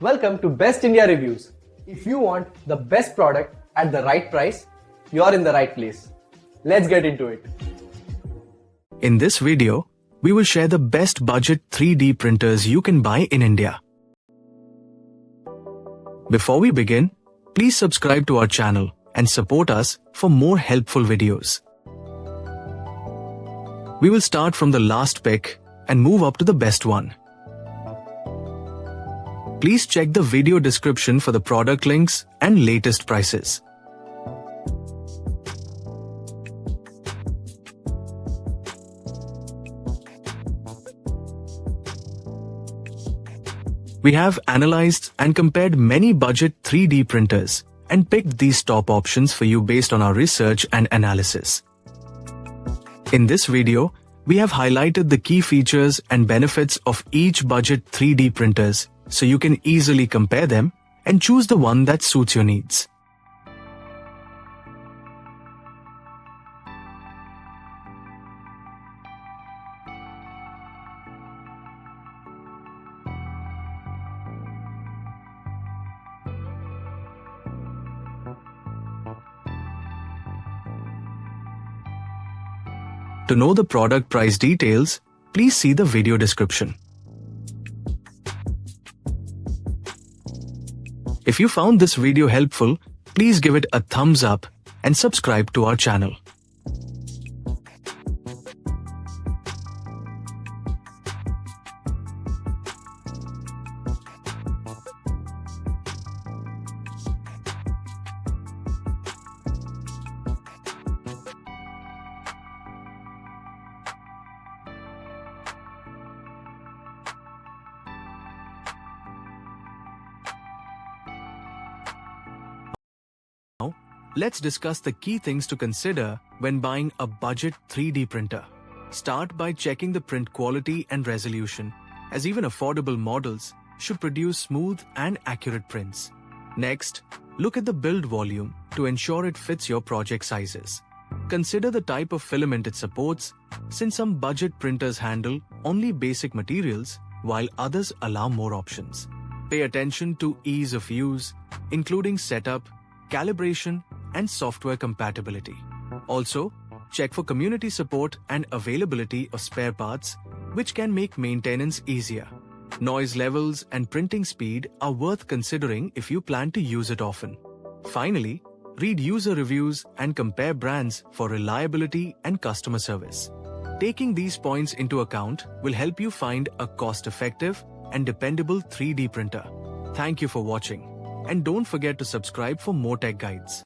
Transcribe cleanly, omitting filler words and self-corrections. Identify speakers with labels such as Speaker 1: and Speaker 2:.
Speaker 1: Welcome to Best India Reviews. If you want the best product at the right price, you're in the right place. Let's get into it.
Speaker 2: In this video, we will share the best budget 3D printers you can buy in India. Before we begin, please subscribe to our channel and support us for more helpful videos. We will start from the last pick and move up to the best one. Please check the video description for the product links and latest prices. We have analyzed and compared many budget 3D printers and picked these top options for you based on our research and analysis. In this video, we have highlighted the key features and benefits of each budget 3D printers so you can easily compare them and choose the one that suits your needs. To know the product price details, please see the video description. If you found this video helpful, please give it a thumbs up and subscribe to our channel. Now, let's discuss the key things to consider when buying a budget 3D printer. Start by checking the print quality and resolution, as even affordable models should produce smooth and accurate prints. Next, look at the build volume to ensure it fits your project sizes. Consider the type of filament it supports, since some budget printers handle only basic materials while others allow more options. Pay attention to ease of use, including setup, calibration, and software compatibility. Also, check for community support and availability of spare parts, which can make maintenance easier. Noise levels and printing speed are worth considering if you plan to use it often. Finally, read user reviews and compare brands for reliability and customer service. Taking these points into account will help you find a cost-effective and dependable 3D printer. Thank you for watching. And don't forget to subscribe for more tech guides.